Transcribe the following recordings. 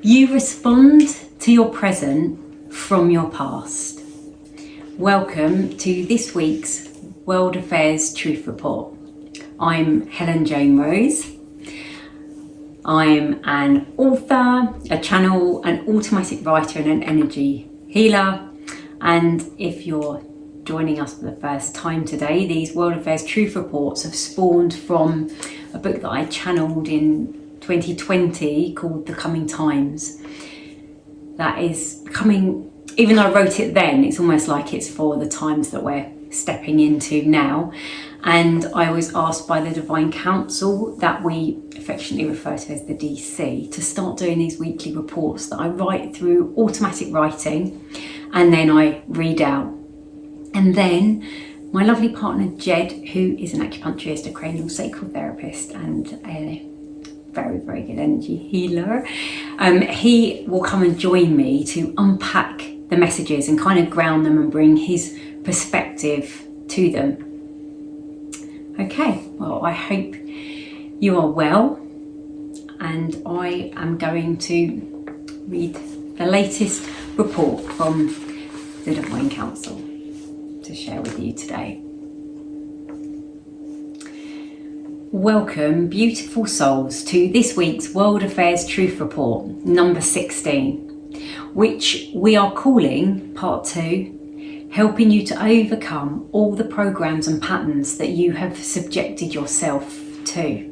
You respond to your present from your past. Welcome to this week's World Affairs Truth Report. I'm Helen Jane Rose. I'm an author, a channel, an automatic writer and an energy healer. And if you're joining us for the first time today, these World Affairs Truth Reports have spawned from a book that I channeled in 2020 called The Coming Times. That is coming, even though I wrote it then, it's almost like it's for the times that we're stepping into now. And I was asked by the Divine Council, that we affectionately refer to as the DC, to start doing these weekly reports that I write through automatic writing and then I read out. And then my lovely partner Jed, who is an acupuncturist, a cranial sacral therapist and a very, very good energy healer, he will come and join me to unpack the messages and kind of ground them and bring his perspective to them. Okay, well, I hope you are well, and I am going to read the latest report from the Divine Council to share with you today. Welcome, beautiful souls, to this week's World Affairs Truth Report, number 16, which we are calling Part 2, helping you to overcome all the programs and patterns that you have subjected yourself to.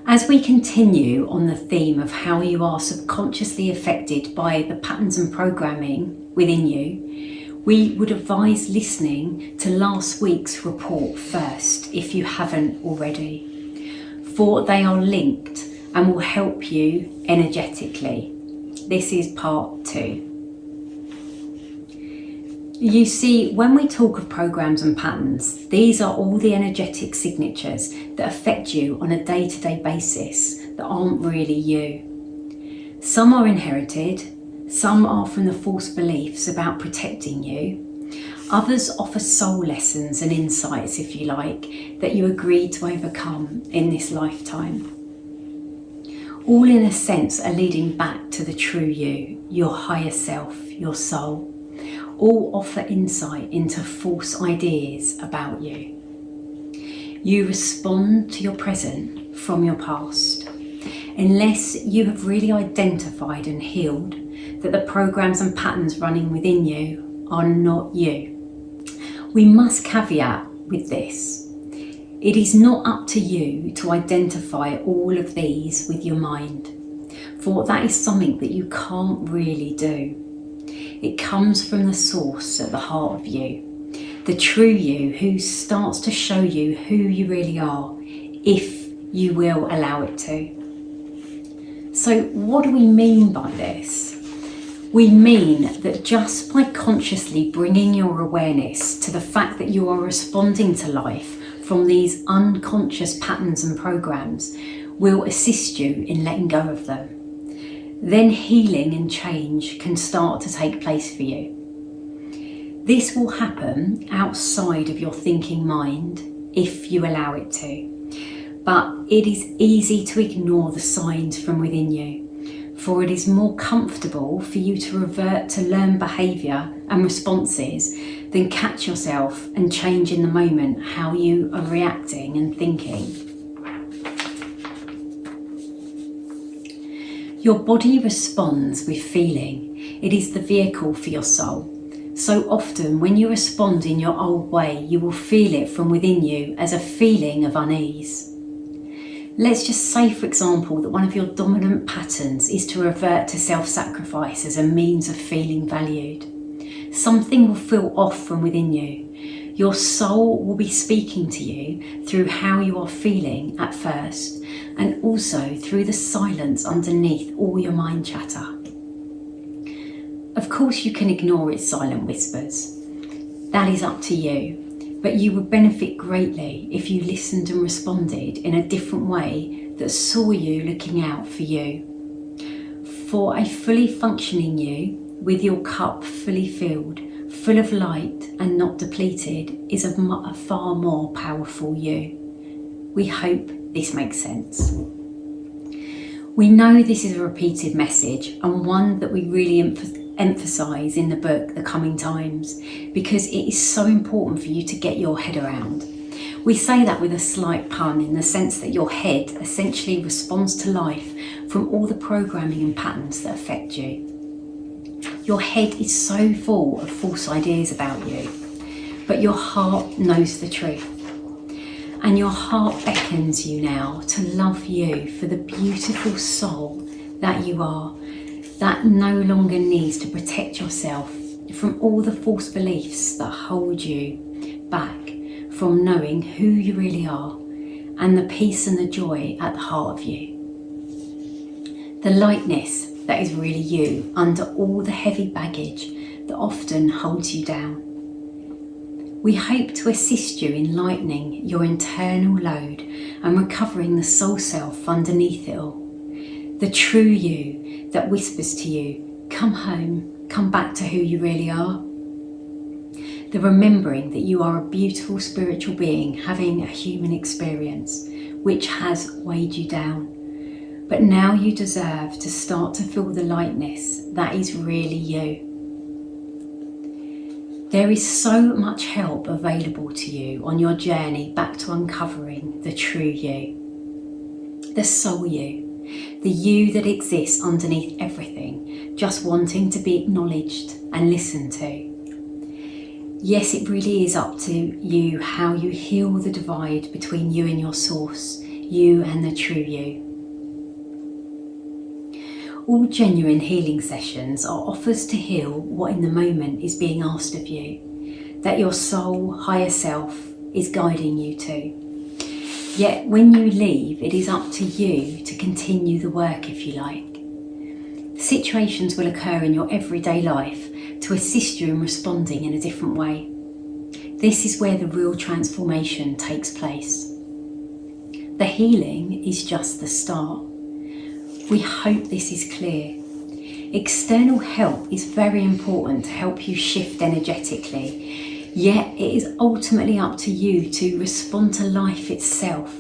As we continue on the theme of how you are subconsciously affected by the patterns and programming within you, we would advise listening to last week's report first if you haven't already, for they are linked and will help you energetically. This is part 2. You see, when we talk of programs and patterns, these are all the energetic signatures that affect you on a day-to-day basis that aren't really you. Some are inherited. Some are from the false beliefs about protecting you. Others offer soul lessons and insights, if you like, that you agreed to overcome in this lifetime. All in a sense are leading back to the true you, your higher self, your soul. All offer insight into false ideas about you. You respond to your present from your past. Unless you have really identified and healed that the programs and patterns running within you are not you. We must caveat with this. It is not up to you to identify all of these with your mind, for that is something that you can't really do. It comes from the source at the heart of you, the true you, who starts to show you who you really are, if you will allow it to. So what do we mean by this? We mean that just by consciously bringing your awareness to the fact that you are responding to life from these unconscious patterns and programs will assist you in letting go of them. Then healing and change can start to take place for you. This will happen outside of your thinking mind if you allow it to. But it is easy to ignore the signs from within you, for it is more comfortable for you to revert to learned behaviour and responses than catch yourself and change in the moment how you are reacting and thinking. Your body responds with feeling. It is the vehicle for your soul. So often when you respond in your old way, you will feel it from within you as a feeling of unease. Let's just say, for example, that one of your dominant patterns is to revert to self-sacrifice as a means of feeling valued. Something will feel off from within you. Your soul will be speaking to you through how you are feeling at first, and also through the silence underneath all your mind chatter. Of course, you can ignore its silent whispers. That is up to you, but you would benefit greatly if you listened and responded in a different way that saw you looking out for you. For a fully functioning you, with your cup fully filled, full of light and not depleted, is a far more powerful you. We hope this makes sense. We know this is a repeated message, and one that we really emphasise in the book, The Coming Times, because it is so important for you to get your head around. We say that with a slight pun, in the sense that your head essentially responds to life from all the programming and patterns that affect you. Your head is so full of false ideas about you, but your heart knows the truth. And your heart beckons you now to love you for the beautiful soul that you are, that no longer needs to protect yourself from all the false beliefs that hold you back from knowing who you really are and the peace and the joy at the heart of you. The lightness that is really you under all the heavy baggage that often holds you down. We hope to assist you in lightening your internal load and recovering the soul self underneath it all. The true you that whispers to you, come home, come back to who you really are. The remembering that you are a beautiful spiritual being having a human experience which has weighed you down. But now you deserve to start to feel the lightness that is really you. There is so much help available to you on your journey back to uncovering the true you, the soul you, the you that exists underneath everything, just wanting to be acknowledged and listened to. Yes, it really is up to you how you heal the divide between you and your source, you and the true you. All genuine healing sessions are offers to heal what in the moment is being asked of you, that your soul, higher self, is guiding you to. Yet when you leave, it is up to you to continue the work, if you like. Situations will occur in your everyday life to assist you in responding in a different way. This is where the real transformation takes place. The healing is just the start. We hope this is clear. External help is very important to help you shift energetically, yet it is ultimately up to you to respond to life itself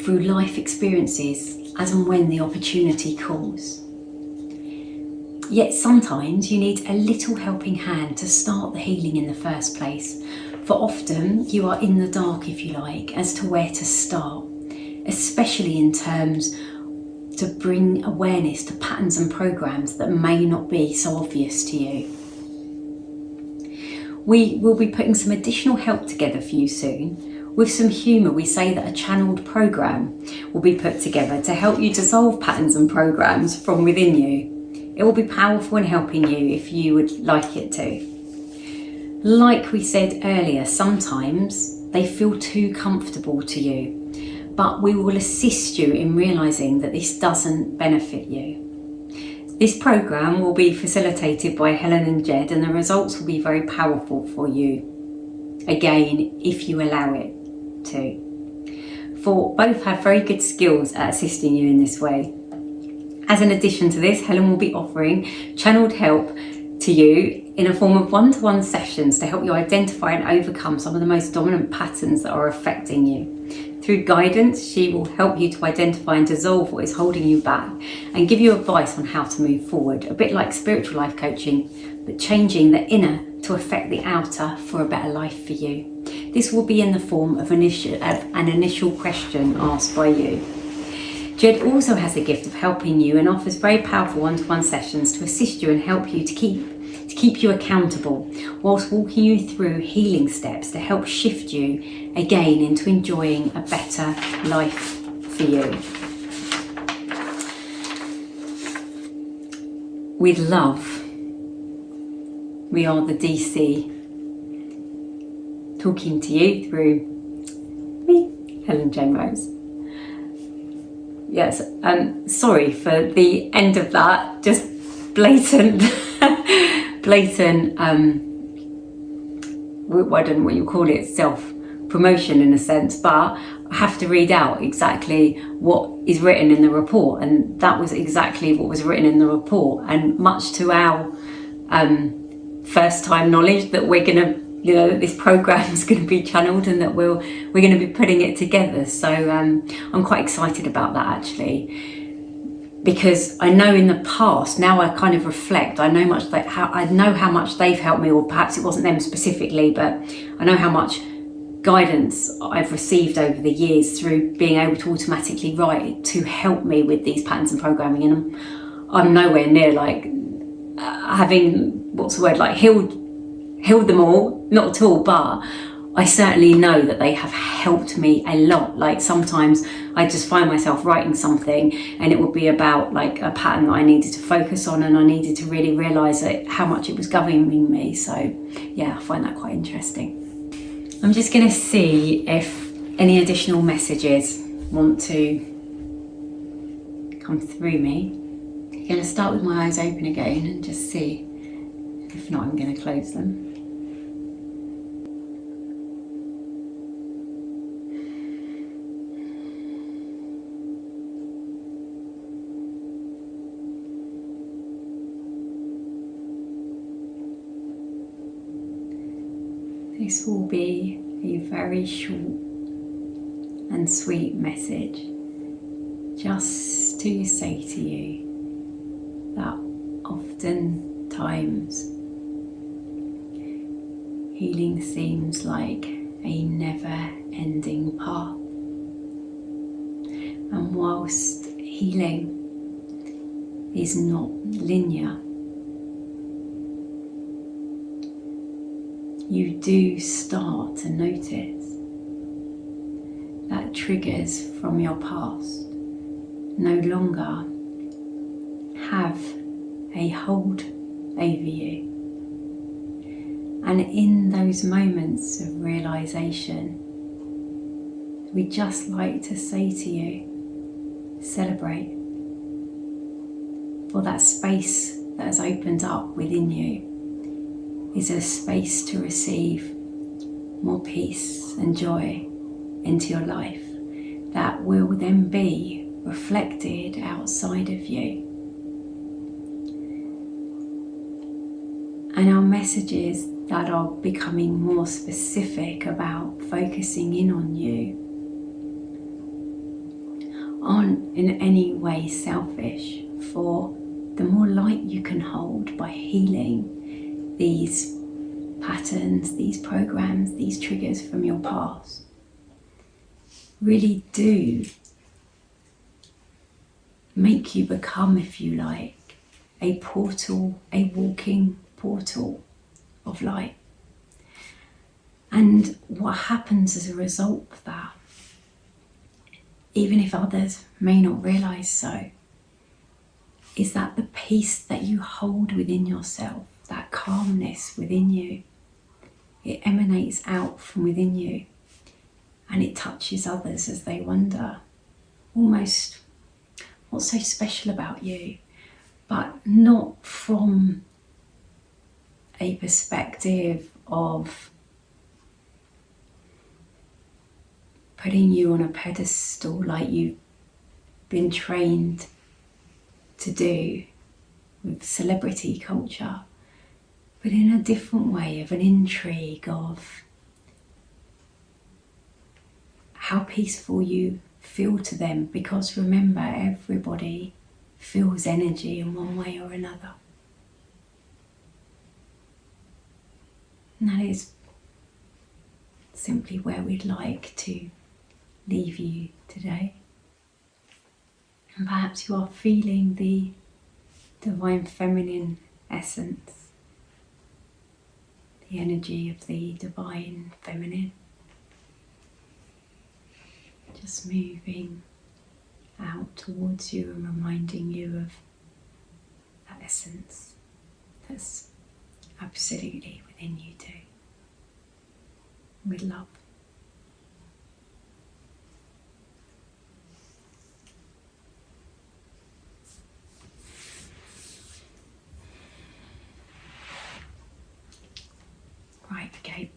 through life experiences as and when the opportunity calls. Yet sometimes you need a little helping hand to start the healing in the first place, for often you are in the dark, if you like, as to where to start, especially in terms to bring awareness to patterns and programs that may not be so obvious to you. We will be putting some additional help together for you soon. With some humour, we say that a channeled program will be put together to help you dissolve patterns and programs from within you. It will be powerful in helping you if you would like it to. Like we said earlier, sometimes they feel too comfortable to you, but we will assist you in realising that this doesn't benefit you. This programme will be facilitated by Helen and Jed, and the results will be very powerful for you, again, if you allow it to. For both have very good skills at assisting you in this way. As an addition to this, Helen will be offering channeled help to you in a form of one-to-one sessions to help you identify and overcome some of the most dominant patterns that are affecting you. Through guidance, she will help you to identify and dissolve what is holding you back and give you advice on how to move forward, a bit like spiritual life coaching, but changing the inner to affect the outer for a better life for you. This will be in the form of an initial question asked by you. Jed also has a gift of helping you and offers very powerful one-to-one sessions to assist you and help you to keep you accountable, whilst walking you through healing steps to help shift you again into enjoying a better life for you. With love, we are the DC, talking to you through me, Helen Jane Rose. Yes, sorry for the end of that, just blatant, I don't know what you call it, self-promotion in a sense, but I have to read out exactly what is written in the report, and that was exactly what was written in the report, and much to our first-time knowledge that we're going to, this program is going to be channeled and that we're going to be putting it together. So I'm quite excited about that, actually. because I know in the past, now I kind of reflect, I know how much they've helped me, or perhaps it wasn't them specifically, but I know how much guidance I've received over the years through being able to automatically write to help me with these patterns and programming. And I'm nowhere near like having, what's the word, like healed them all, not at all, but I certainly know that they have helped me a lot. Like sometimes I just find myself writing something and it would be about like a pattern that I needed to focus on, and I needed to really realise how much it was governing me. So yeah, I find that quite interesting. I'm just going to see if any additional messages want to come through me. I'm going to start with my eyes open again and just see. If not, I'm going to close them. This will be a very short and sweet message, just to say to you that oftentimes healing seems like a never-ending path. And whilst healing is not linear, you do start to notice that triggers from your past no longer have a hold over you. And in those moments of realization, we just like to say to you, celebrate for that space that has opened up within you. Is a space to receive more peace and joy into your life that will then be reflected outside of you. And our messages that are becoming more specific about focusing in on you aren't in any way selfish, for the more light you can hold by healing these patterns, these programs, these triggers from your past really do make you become, if you like, a portal, a walking portal of light. And what happens as a result of that, even if others may not realise so, is that the peace that you hold within yourself, that calmness within you, it emanates out from within you, and it touches others as they wonder almost what's so special about you, but not from a perspective of putting you on a pedestal like you've been trained to do with celebrity culture, but in a different way, of an intrigue of how peaceful you feel to them. Because remember, everybody feels energy in one way or another. And that is simply where we'd like to leave you today. And perhaps you are feeling the divine feminine essence, the energy of the divine feminine, just moving out towards you and reminding you of that essence that's absolutely within you too. With love. Right, okay.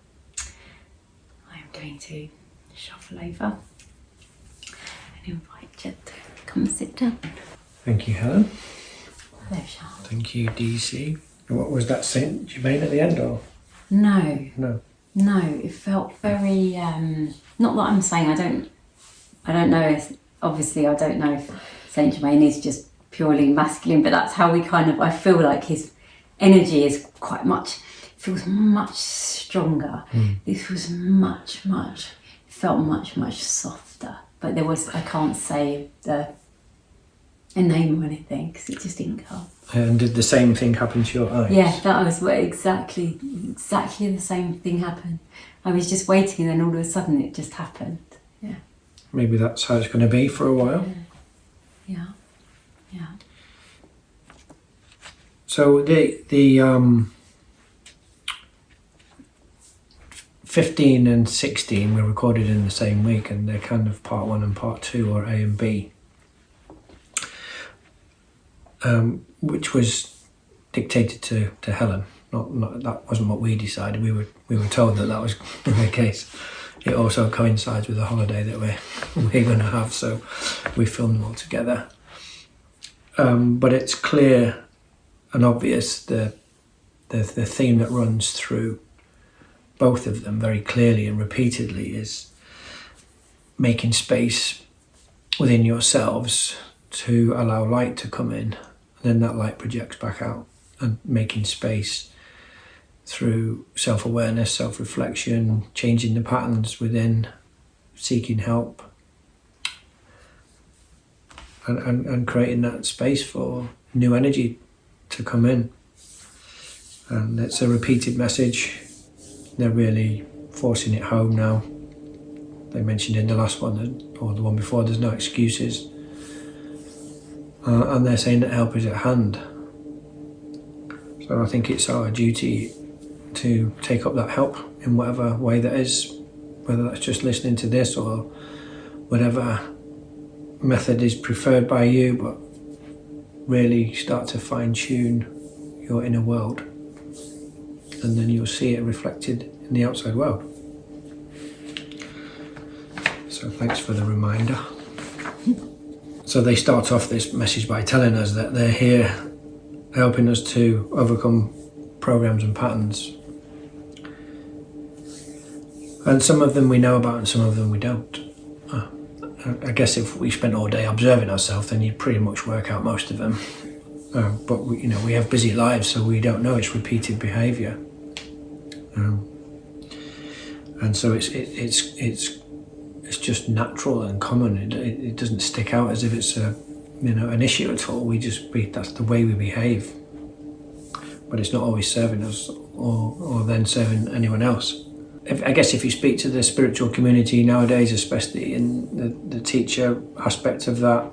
I am going to shuffle over and invite Jet to come sit down. Thank you, Helen. Pleasure. Thank you, DC. And what was that Saint Germain at the end, or? No. No. No, it felt very, not that I'm saying I don't know if, obviously I don't know if Saint Germain is just purely masculine, but that's how we I feel like his energy is feels much stronger. This was felt much softer, but I can't say a name or anything because it just didn't come. And did the same thing happen to your eyes? Yeah, that was exactly the same thing happened. I was just waiting, and then all of a sudden it just happened. Yeah. Maybe that's how it's going to be for a while. Yeah. So the 15 and 16 were recorded in the same week, and they're kind of part 1 and part 2, or A and B, which was dictated to Helen. Not that wasn't what we decided. We were told that was the case. It also coincides with the holiday that we're going to have, so we filmed them all together. But it's clear and obvious the theme that runs through both of them very clearly and repeatedly is making space within yourselves to allow light to come in, and then that light projects back out, and making space through self-awareness, self-reflection, changing the patterns within, seeking help, and creating that space for new energy to come in. And it's a repeated message. They're really forcing it home now. They mentioned in the last one, or the one before, there's no excuses. And they're saying that help is at hand. So I think it's our duty to take up that help in whatever way that is, whether that's just listening to this or whatever method is preferred by you, but really start to fine-tune your inner world, and then you'll see it reflected in the outside world. So thanks for the reminder. So they start off this message by telling us that they're here helping us to overcome programs and patterns. And some of them we know about and some of them we don't. I guess if we spent all day observing ourselves, then you'd pretty much work out most of them. But we have busy lives, so we don't know. It's repeated behaviour, and so it's just natural and common. It doesn't stick out as if it's an issue at all. That's the way we behave. But it's not always serving us or then serving anyone else. I guess if you speak to the spiritual community nowadays, especially in the teacher aspect of that,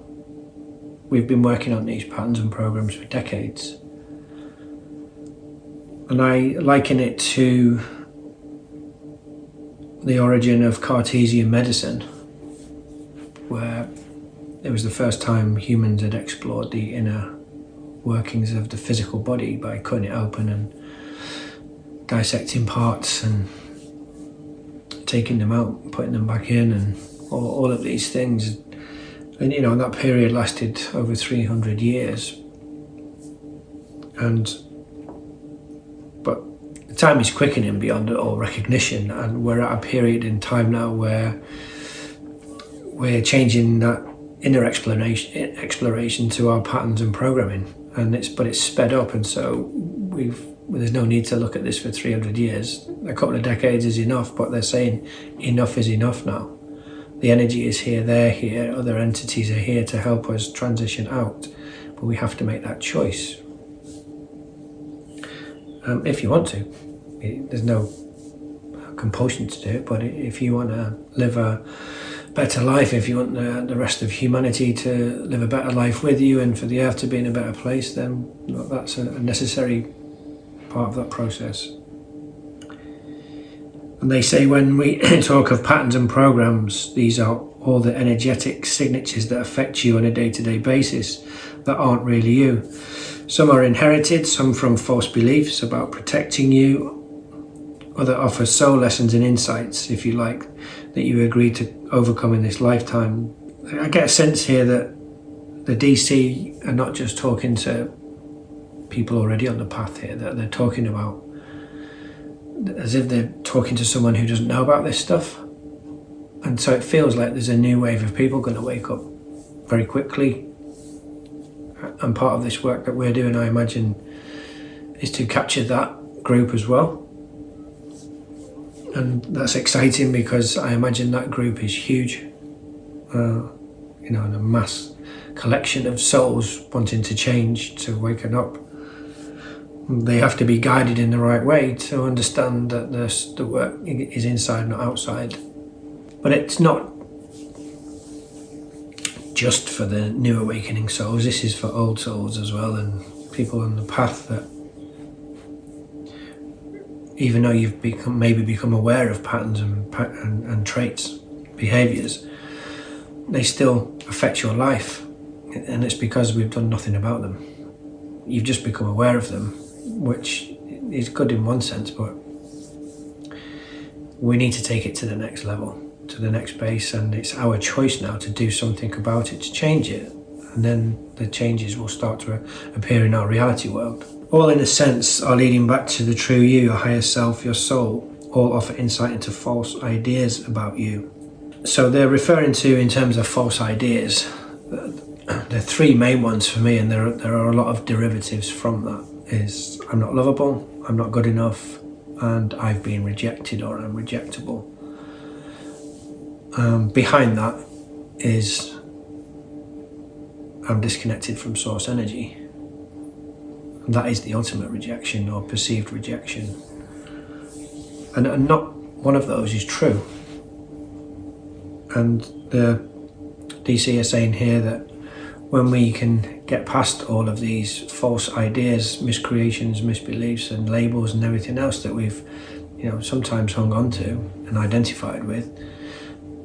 we've been working on these patterns and programs for decades. And I liken it to the origin of Cartesian medicine, where it was the first time humans had explored the inner workings of the physical body by cutting it open and dissecting parts and taking them out, putting them back in, and all of these things. And that period lasted over 300 years. But time is quickening beyond all recognition, and we're at a period in time now where we're changing that inner exploration to our patterns and programming, but it's sped up, and so there's no need to look at this for 300 years. A couple of decades is enough, but they're saying enough is enough now. The energy is here, they're here, other entities are here to help us transition out, but we have to make that choice. If you want to. There's no compulsion to do it, but if you want to live a better life, if you want the rest of humanity to live a better life with you and for the earth to be in a better place, then that's a necessary part of that process. And they say when we talk of patterns and programs, these are all the energetic signatures that affect you on a day-to-day basis that aren't really you. Some are inherited, some from false beliefs about protecting you, other offer soul lessons and insights, if you like, that you agreed to overcome in this lifetime. I get a sense here that the DC are not just talking to people already on the path here, that they're talking about as if they're talking to someone who doesn't know about this stuff. And so it feels like there's a new wave of people going to wake up very quickly, And part of this work that we're doing, I imagine, is to capture that group as well. And that's exciting because I imagine that group is huge, and a mass collection of souls wanting to change, to waken up. They have to be guided in the right way to understand that the work is inside, not outside. But it's not just for the new awakening souls. This is for old souls as well, and people on the path that, even though you've become aware of patterns and traits, behaviours, they still affect your life, and it's because we've done nothing about them. You've just become aware of them, which is good in one sense, but we need to take it to the next level, to the next base, and it's our choice now to do something about it, to change it, and then the changes will start to appear in our reality world. All, in a sense, are leading back to the true you, your higher self, your soul. All offer insight into false ideas about you. So they're referring to, in terms of false ideas, there are three main ones for me, and there are a lot of derivatives from that. Is I'm not lovable, I'm not good enough, and I've been rejected, or I'm rejectable. Behind that is I'm disconnected from source energy. And that is the ultimate rejection, or perceived rejection. And not one of those is true. And the DC are saying here that when we can get past all of these false ideas, miscreations, misbeliefs and labels and everything else that we've sometimes hung on to and identified with,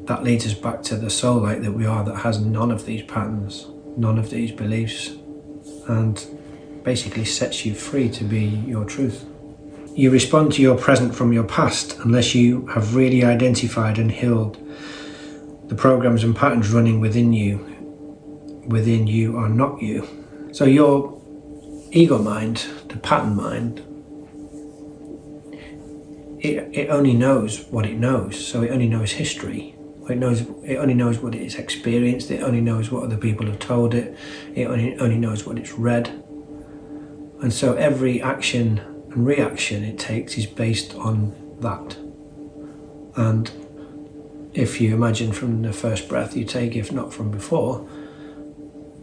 that leads us back to the soul light that we are, that has none of these patterns, none of these beliefs, and basically sets you free to be your truth. You respond to your present from your past unless you have really identified and healed the programs and patterns running within you. Within you are not you. So your ego mind, the pattern mind, it only knows what it knows. So it only knows history. It only knows what it's experienced. It only knows what other people have told it. It only knows what it's read. And so every action and reaction it takes is based on that. And if you imagine from the first breath you take, if not from before,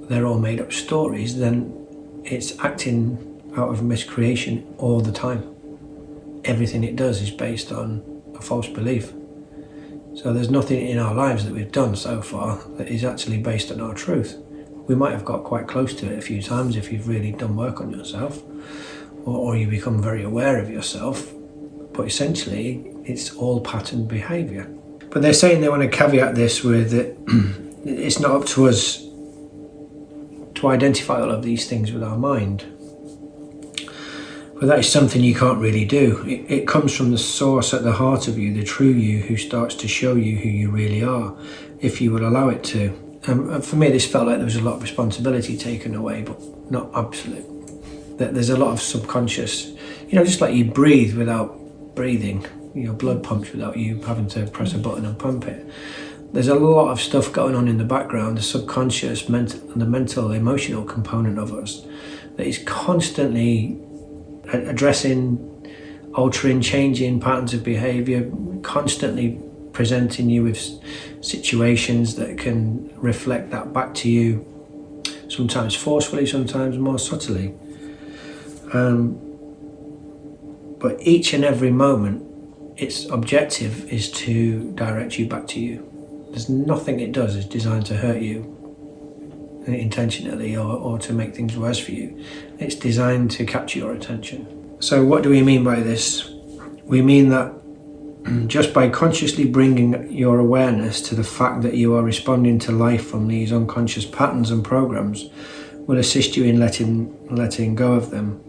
they're all made up stories, then it's acting out of miscreation all the time. Everything it does is based on a false belief. So there's nothing in our lives that we've done so far that is actually based on our truth. We might have got quite close to it a few times if you've really done work on yourself, or you become very aware of yourself, but essentially it's all patterned behaviour. But they're saying they want to caveat this with that it's not up to us to identify all of these things with our mind. But that is something you can't really do. It comes from the source at the heart of you, the true you, who starts to show you who you really are, if you will allow it to. For me, this felt like there was a lot of responsibility taken away, but not absolute. That there's a lot of subconscious, just like you breathe without breathing, blood pumps without you having to press a button and pump it. There's a lot of stuff going on in the background, the subconscious, the mental, emotional component of us that is constantly addressing, altering, changing patterns of behaviour, constantly presenting you with situations that can reflect that back to you, sometimes forcefully, sometimes more subtly. But each and every moment, its objective is to direct you back to you. There's nothing it does is designed to hurt you intentionally or to make things worse for you. It's designed to capture your attention. So what do we mean by this? We mean that just by consciously bringing your awareness to the fact that you are responding to life from these unconscious patterns and programs will assist you in letting go of them.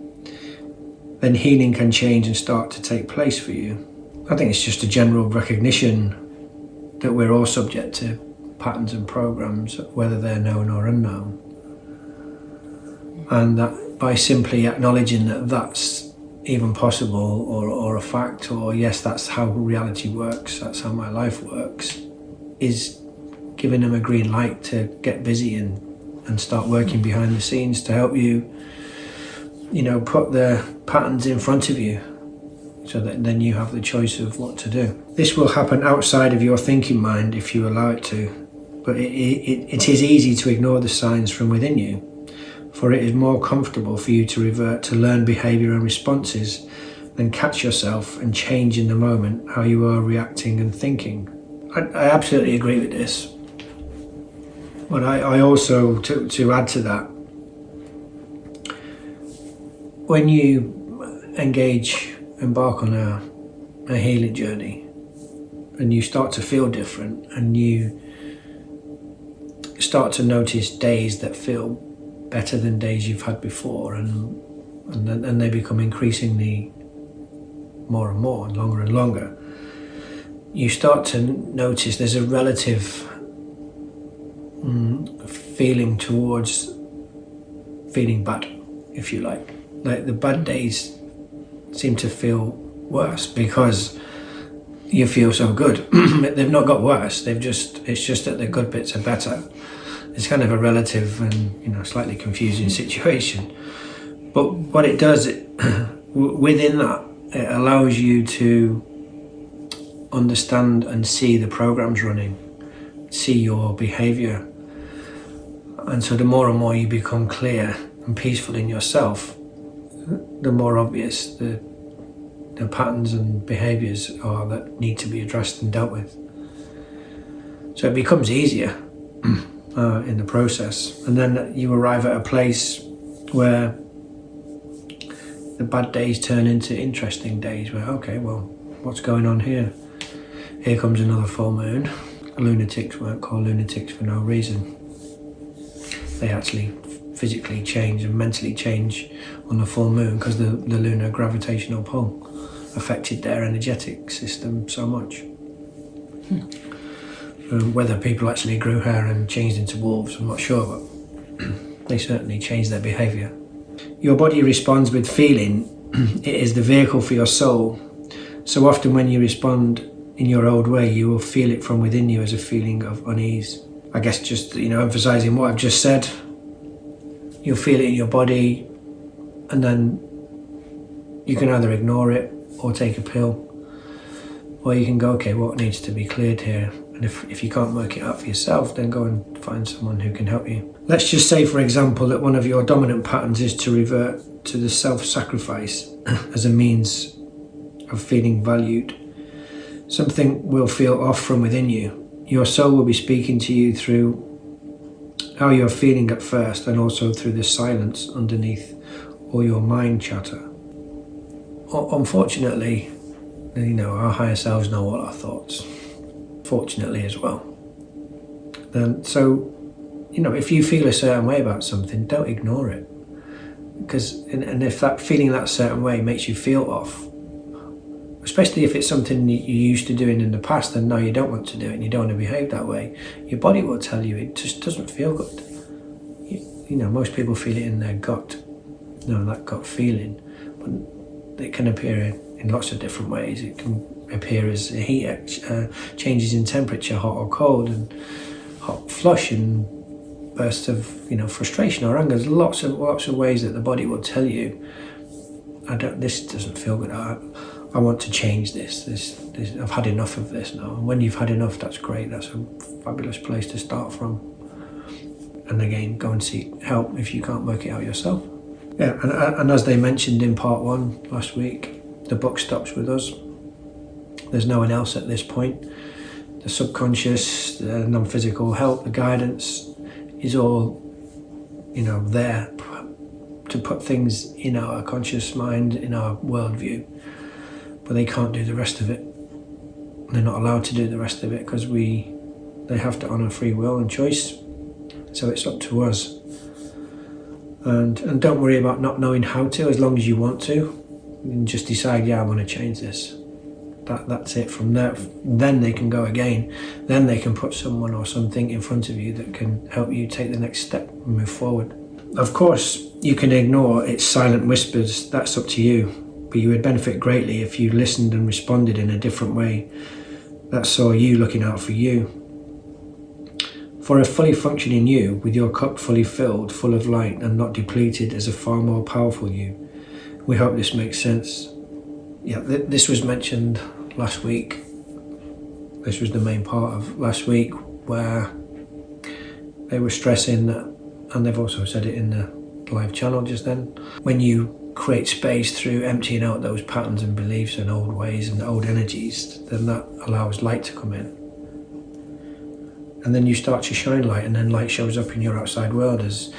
Then healing can change and start to take place for you. I think it's just a general recognition that we're all subject to patterns and programs, whether they're known or unknown. And that by simply acknowledging that that's even possible or a fact, or yes, that's how reality works, that's how my life works, is giving them a green light to get busy and and start working behind the scenes to help you, put the patterns in front of you, so that then you have the choice of what to do. This will happen outside of your thinking mind if you allow it to, but it is easy to ignore the signs from within you, for it is more comfortable for you to revert to learned behaviour and responses than catch yourself and change in the moment how you are reacting and thinking. I absolutely agree with this, but I also, to add to that, when you embark on a healing journey and you start to feel different and you start to notice days that feel better than days you've had before, and they become increasingly more and more and longer, you start to notice there's a relative feeling towards feeling bad, if you like the bad days seem to feel worse because you feel so good. They've not got worse, it's just that the good bits are better. It's kind of a relative and slightly confusing situation, but what it does, within that, it allows you to understand and see the programs running, see your behaviour, and so the more and more you become clear and peaceful in yourself, the more obvious the patterns and behaviours are that need to be addressed and dealt with. So it becomes easier in the process, and then you arrive at a place where the bad days turn into interesting days where, okay, well, what's going on here? Here comes another full moon. Lunatics weren't called lunatics for no reason. They actually physically change and mentally change on the full moon because the lunar gravitational pull affected their energetic system so much. Whether people actually grew hair and changed into wolves, I'm not sure, but they certainly changed their behaviour. Your body responds with feeling. It is the vehicle for your soul. So often when you respond in your old way, you will feel it from within you as a feeling of unease. I guess just, emphasising what I've just said, you'll feel it in your body, and then you can either ignore it or take a pill, or you can go, okay, what needs to be cleared here? And if you can't work it out for yourself, then go and find someone who can help you. Let's just say, for example, that one of your dominant patterns is to revert to the self-sacrifice as a means of feeling valued. Something will feel off from within you. Your soul will be speaking to you through how you're feeling at first, and also through the silence underneath all your mind chatter. Unfortunately, our higher selves know all our thoughts. Fortunately as well. So, if you feel a certain way about something, don't ignore it. And if that feeling that certain way makes you feel off, especially if it's something you used to doing in the past and now you don't want to do it and you don't want to behave that way, your body will tell you it just doesn't feel good. Most people feel it in their gut, that gut feeling, but it can appear in lots of different ways. It can appear as heat changes in temperature, hot or cold, and hot flush, and bursts of frustration or anger. There's lots of ways that the body will tell you, this doesn't feel good. I want to change this. I've had enough of this now. And when you've had enough, that's great. That's a fabulous place to start from. And again, go and seek help if you can't work it out yourself. Yeah, and as they mentioned in part 1 last week, the buck stops with us. There's no one else at this point. The subconscious, the non-physical help, the guidance is all, there to put things in our conscious mind, in our worldview. But they can't do the rest of it. They're not allowed to do the rest of it because they have to honour free will and choice. So it's up to us. And don't worry about not knowing how to, as long as you want to. And just decide, I want to change this. That's it. From there, then they can go again. Then they can put someone or something in front of you that can help you take the next step and move forward. Of course, you can ignore its silent whispers. That's up to you. But you would benefit greatly if you listened and responded in a different way that saw you looking out for you. For a fully functioning you, with your cup fully filled, full of light and not depleted, is a far more powerful you. We hope this makes sense. Yeah, this was mentioned last week. This was the main part of last week, where they were stressing that, and they've also said it in the live channel just then, when you create space through emptying out those patterns and beliefs and old ways and old energies, then that allows light to come in. And then you start to shine light, and then light shows up in your outside world as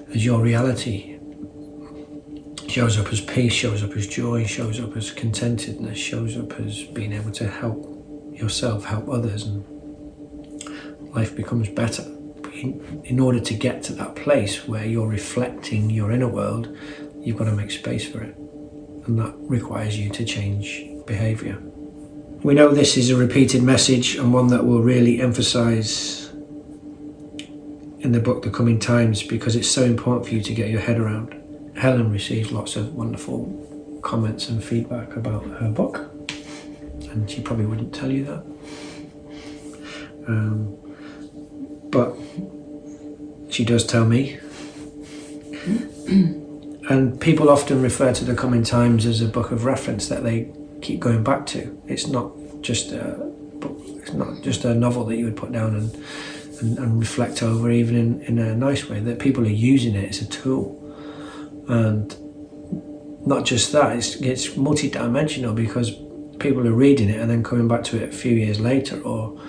your reality. Shows up as peace, shows up as joy, shows up as contentedness, shows up as being able to help yourself, help others, and life becomes better. In order to get to that place where you're reflecting your inner world, you've got to make space for it, and that requires you to change behaviour. We know this is a repeated message, and one that we'll really emphasise in the book The Coming Times, because it's so important for you to get your head around. Helen received lots of wonderful comments and feedback about her book, and she probably wouldn't tell you that. But she does tell me. And people often refer to The Coming Times as a book of reference that they keep going back to. It's not just a book, it's not just a novel that you would put down and reflect over, even in a nice way, that people are using it as a tool. And not just that, it's multi-dimensional, because people are reading it and then coming back to it a few years later, or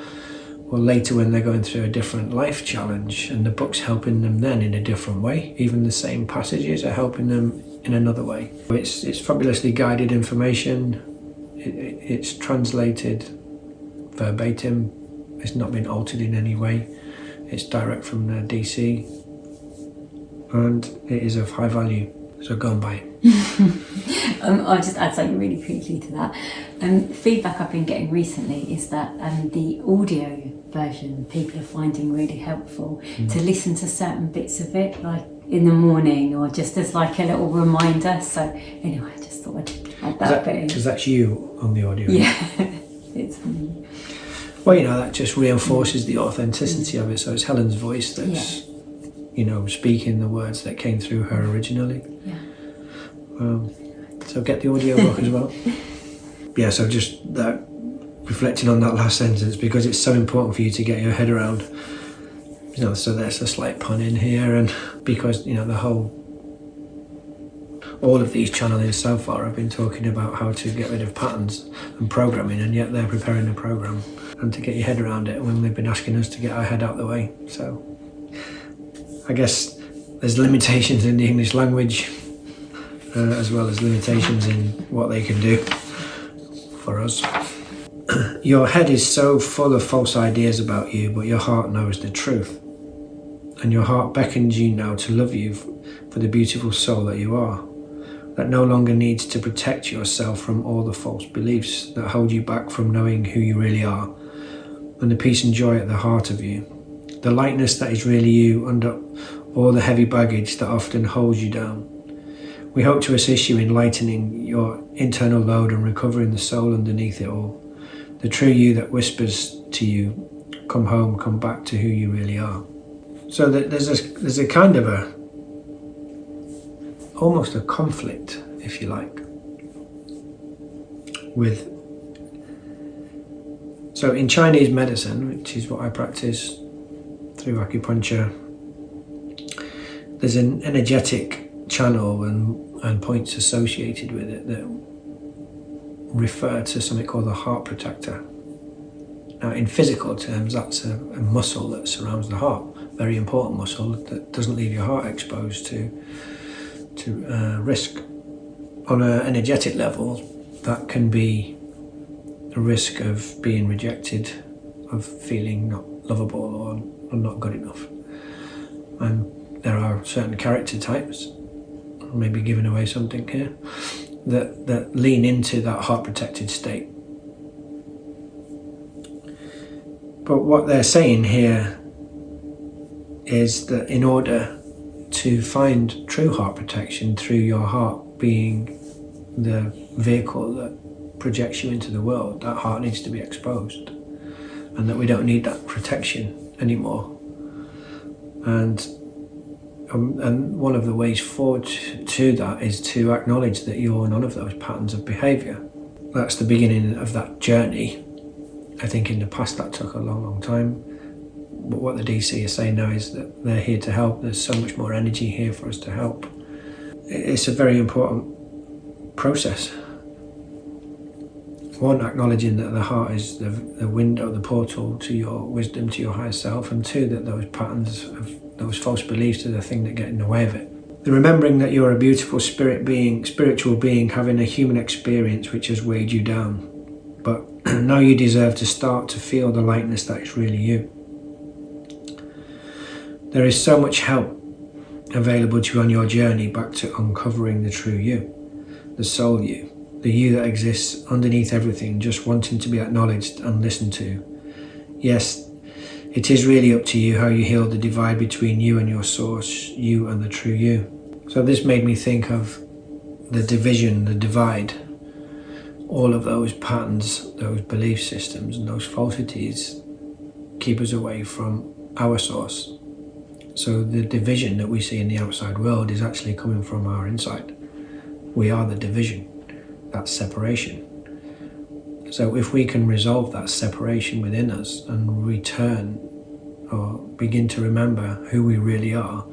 later when they're going through a different life challenge, and the book's helping them then in a different way. Even the same passages are helping them in another way. It's fabulously guided information. It's translated verbatim. It's not been altered in any way. It's direct from the DC, and it is of high value. So go and buy it. I'll just add something really quickly to that. Feedback I've been getting recently is that the audio version people are finding really helpful to listen to certain bits of it, like in the morning, or just as like a little reminder. So anyway, I just thought I'd add that bit in. Because that's you on the audio. Yeah, it's me. Well, that just reinforces the authenticity of it. So it's Helen's voice that's, speaking the words that came through her originally. Yeah. So get the audio book as well. Yeah, so just that, reflecting on that last sentence, because it's so important for you to get your head around. So there's a slight pun in here, and because, all of these channelings so far have been talking about how to get rid of patterns and programming, and yet they're preparing a program and to get your head around it when they've been asking us to get our head out the way. So I guess there's limitations in the English language, as well as limitations in what they can do for us. Your head is so full of false ideas about you, but your heart knows the truth. And your heart beckons you now to love you for the beautiful soul that you are, that no longer needs to protect yourself from all the false beliefs that hold you back from knowing who you really are, and the peace and joy at the heart of you, the lightness that is really you under all the heavy baggage that often holds you down. We hope to assist you in lightening your internal load and recovering the soul underneath it all, the true you that whispers to you, come home, come back to who you really are. So that there's a kind of almost a conflict, if you like, with. So in Chinese medicine, which is what I practice through acupuncture, there's an energetic channel and points associated with it that refer to something called the heart protector. Now, in physical terms, that's a muscle that surrounds the heart, very important muscle that doesn't leave your heart exposed to risk. On an energetic level, that can be a risk of being rejected, of feeling not lovable or not good enough. And there are certain character types, maybe giving away something here, that lean into that heart protected state. But what they're saying here is that in order to find true heart protection through your heart being the vehicle that projects you into the world, that heart needs to be exposed, and that we don't need that protection anymore. And one of the ways forward to that is to acknowledge that you're none of those patterns of behaviour. That's the beginning of that journey. I think in the past that took a long, long time. But what the DC is saying now is that they're here to help. There's so much more energy here for us to help. It's a very important process. One, acknowledging that the heart is the window, the portal to your wisdom, to your higher self, and two, that those patterns of those false beliefs are the thing that get in the way of it. The remembering that you're a beautiful spiritual being having a human experience which has weighed you down. But now you deserve to start to feel the lightness that is really you. There is so much help available to you on your journey back to uncovering the true you, the soul you, the you that exists underneath everything, just wanting to be acknowledged and listened to. Yes, it is really up to you how you heal the divide between you and your source, you and the true you. So this made me think of the division, the divide. All of those patterns, those belief systems and those falsities keep us away from our source. So the division that we see in the outside world is actually coming from our inside. We are the division, that's separation. So if we can resolve that separation within us and return or begin to remember who we really are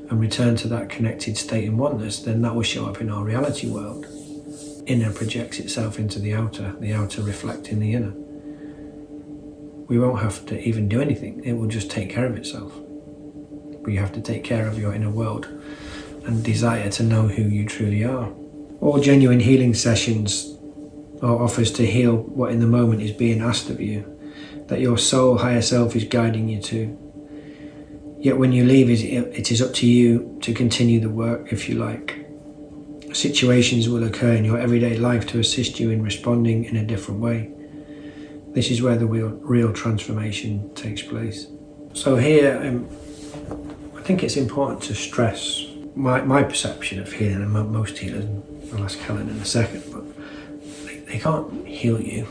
and return to that connected state in oneness, then that will show up in our reality world. Inner projects itself into the outer reflecting the inner. We won't have to even do anything, it will just take care of itself. But you have to take care of your inner world and desire to know who you truly are. All genuine healing sessions are offers to heal what in the moment is being asked of you, that your soul, higher self is guiding you to. Yet when you leave, it is up to you to continue the work, if you like. Situations will occur in your everyday life to assist you in responding in a different way. This is where the real transformation takes place. So here, I think it's important to stress my perception of healing, and most healers, I'll ask Helen in a second, but they can't heal you.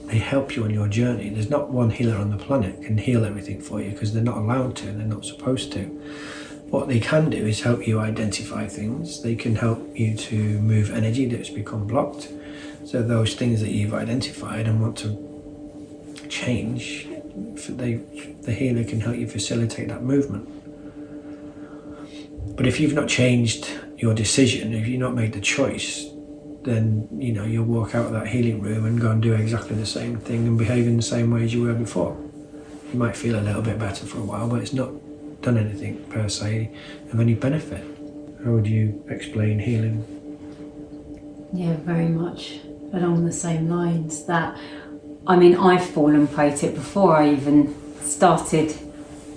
They help you on your journey. There's not one healer on the planet can heal everything for you because they're not allowed to, they're not supposed to. What they can do is help you identify things. They can help you to move energy that's become blocked. So those things that you've identified and want to change, the healer can help you facilitate that movement. But if you've not changed your decision, if you've not made the choice, then you'll walk out of that healing room and go and do exactly the same thing and behave in the same way as you were before. You might feel a little bit better for a while, but it's not done anything per se of any benefit. How would you explain healing? Yeah, very much along the same lines. That, I've fallen prey to it before I even started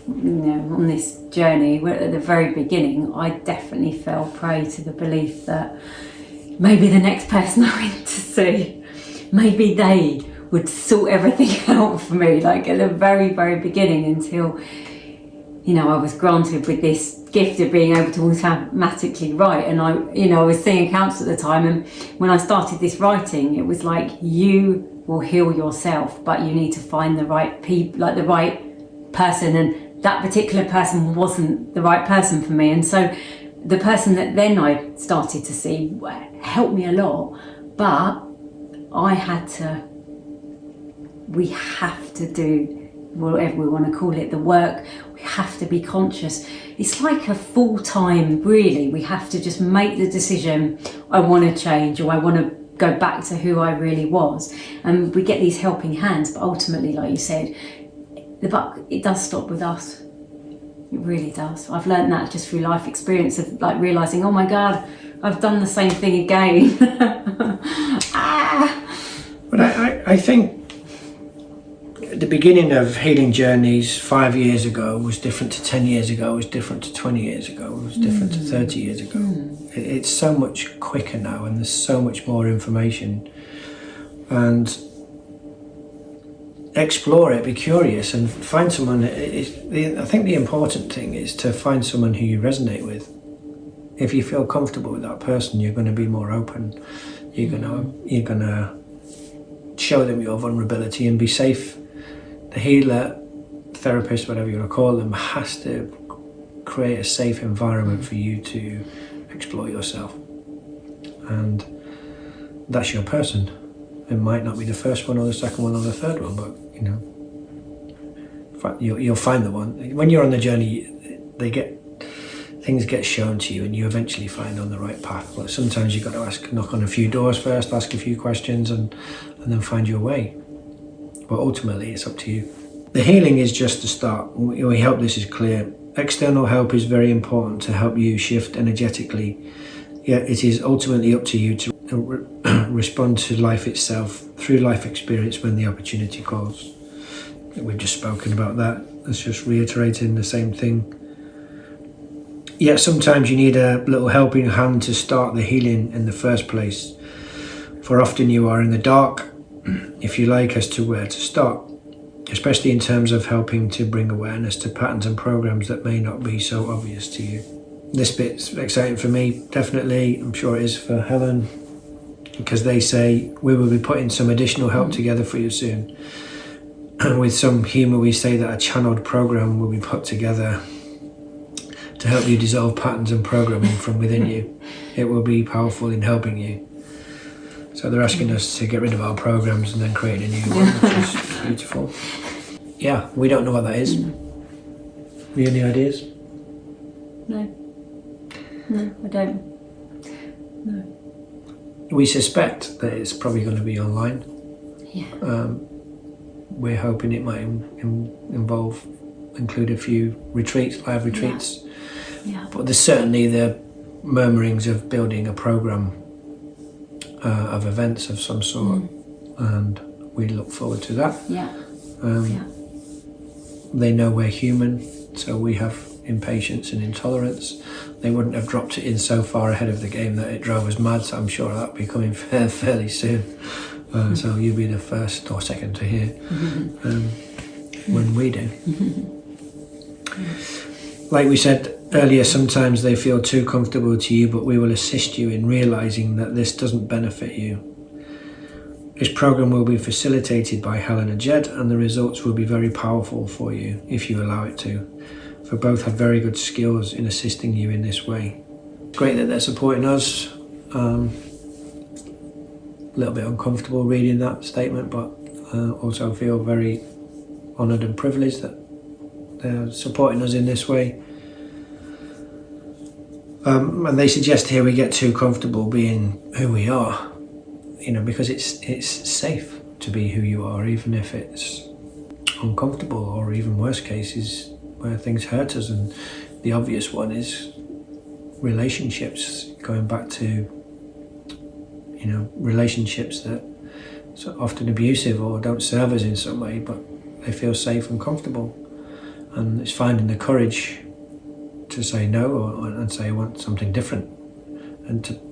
on this journey. At the very beginning, I definitely fell prey to the belief that maybe the next person I went to see, maybe they would sort everything out for me, like at the very, very beginning, until I was granted with this gift of being able to automatically write. And I was seeing accounts at the time, and when I started this writing, it was like, you will heal yourself, but you need to find the right people, like the right person, and that particular person wasn't the right person for me. And so the person that then I started to see helped me a lot, but we have to do whatever we want to call it, the work. We have to be conscious. It's like a full-time, really. We have to just make the decision, I want to change, or I want to go back to who I really was. And we get these helping hands, but ultimately, like you said, the buck, it does stop with us. It really does. I've learned that just through life experience of realising, oh my God, I've done the same thing again. But I think the beginning of healing journeys 5 years ago was different to 10 years ago, was different to 20 years ago, was different to 30 years ago. It's so much quicker now, and there's so much more information. And explore it, be curious, and find someone. I think the important thing is to find someone who you resonate with. If you feel comfortable with that person, you're going to be more open. You're going to show them your vulnerability and be safe. The healer, therapist, whatever you want to call them, has to create a safe environment for you to explore yourself. And that's your person. It might not be the first one or the second one or the third one, but you'll find the one. When you're on the journey, things get shown to you, and you eventually find on the right path. But sometimes you've got to knock on a few doors first, ask a few questions, and then find your way. But ultimately, it's up to you. The healing is just the start. We hope this is clear. External help is very important to help you shift energetically. Yet it is ultimately up to you to respond to life itself through life experience when the opportunity calls. We've just spoken about that. It's just reiterating the same thing. Yet sometimes you need a little helping hand to start the healing in the first place. For often you are in the dark, if you like, as to where to start, especially in terms of helping to bring awareness to patterns and programs that may not be so obvious to you. This bit's exciting for me, definitely. I'm sure it is for Helen, because they say we will be putting some additional help together for you soon. And with some humour, we say that a channeled program will be put together to help you dissolve patterns and programming from within you. It will be powerful in helping you. So they're asking us to get rid of our programs and then create a new one, which is beautiful. Yeah, we don't know what that is. Have you any ideas? No, I don't. No. We suspect that it's probably going to be online. Yeah. We're hoping it might include a few retreats, live retreats. Yeah. But there's certainly the murmurings of building a program of events of some sort, and we look forward to that. Yeah. They know we're human, so we have impatience and intolerance. They wouldn't have dropped it in so far ahead of the game that it drove us mad, so I'm sure that'll be coming fairly soon. So you'll be the first or second to hear when we do. Like we said earlier, sometimes they feel too comfortable to you, but we will assist you in realising that this doesn't benefit you. This program will be facilitated by Helen and Jed, and the results will be very powerful for you if you allow it to, for both have very good skills in assisting you in this way. Great that they're supporting us. A little bit uncomfortable reading that statement, but also feel very honoured and privileged that they're supporting us in this way. And they suggest here we get too comfortable being who we are, because it's safe to be who you are, even if it's uncomfortable, or even worse cases where things hurt us. And the obvious one is relationships, going back to relationships that are often abusive or don't serve us in some way, but they feel safe and comfortable. And it's finding the courage to say no and say I want something different.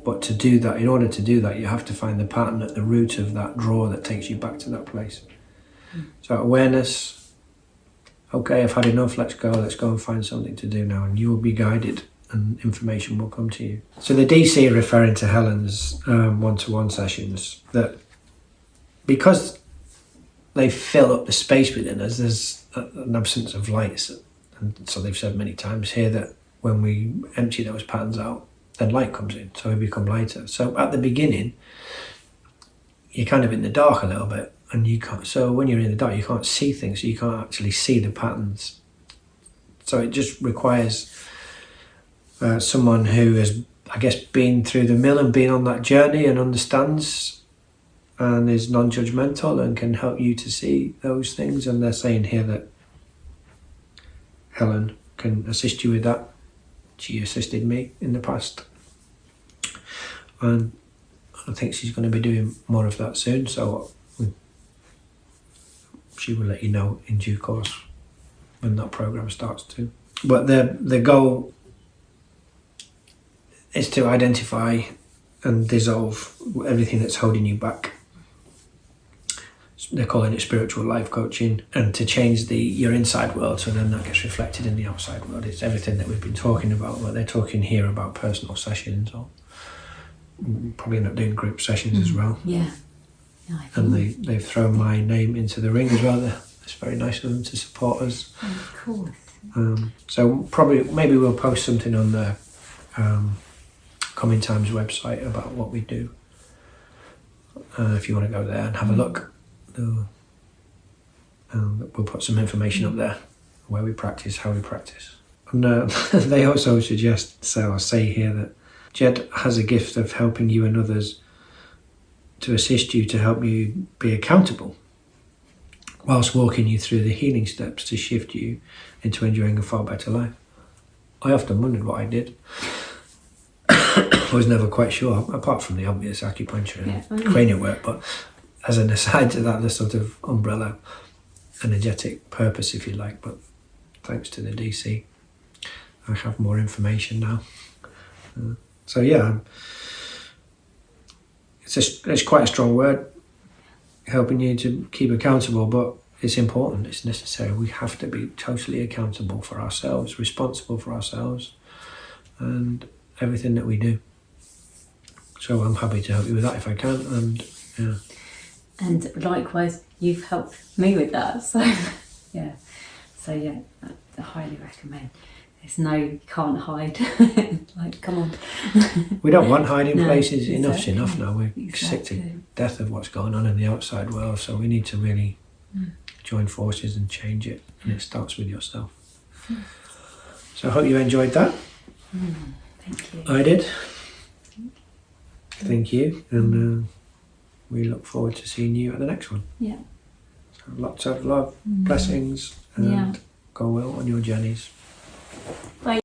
But to do that, in order to do that, you have to find the pattern at the root of that drawer that takes you back to that place. So awareness, okay, I've had enough, let's go and find something to do now, and you will be guided and information will come to you. So the DC are referring to Helen's one-to-one sessions, that because they fill up the space within us, there's an absence of light. And so they've said many times here that when we empty those patterns out, then light comes in, so we become lighter. So at the beginning, you're kind of in the dark a little bit, and you can't. So when you're in the dark, you can't see things, so you can't actually see the patterns. So it just requires someone who has, I guess, been through the mill and been on that journey and understands and is non-judgmental and can help you to see those things. And they're saying here that Helen can assist you with that. She assisted me in the past, and I think she's going to be doing more of that soon, so she will let you know in due course when that program starts too. But the goal is to identify and dissolve everything that's holding you back. They're calling it spiritual life coaching, and to change your inside world, so then that gets reflected in the outside world. It's everything that we've been talking about, but they're talking here about personal sessions, or probably end up doing group sessions as well. Yeah. And they've thrown my name into the ring as well. It's very nice of them to support us. Of course. So probably, maybe we'll post something on the Coming Times website about what we do. If you want to go there and have a look, we'll put some information up there, where we practice, how we practice. And they also suggest, so I'll say here, that Jed has a gift of helping you and others to assist you to help you be accountable, whilst walking you through the healing steps to shift you into enjoying a far better life. I often wondered what I did. I was never quite sure, apart from the obvious acupuncture and cranial work, but as an aside to that, the sort of umbrella energetic purpose, if you like. But thanks to the DC, I have more information now. So yeah, it's quite a strong word, helping you to keep accountable, but it's important, it's necessary. We have to be totally accountable for ourselves, responsible for ourselves and everything that we do. So I'm happy to help you with that if I can, and yeah. And likewise, you've helped me with that, so yeah. So yeah, I highly recommend. There's no, you can't hide. Like, come on. We don't want hiding places. Exactly. Enough's enough now. We're sick to death of what's going on in the outside world, so we need to really join forces and change it, and it starts with yourself. So I hope you enjoyed that. Thank you. I did. Thank you, and we look forward to seeing you at the next one. Yeah. So lots of love, blessings, and go well on your journeys. Bye.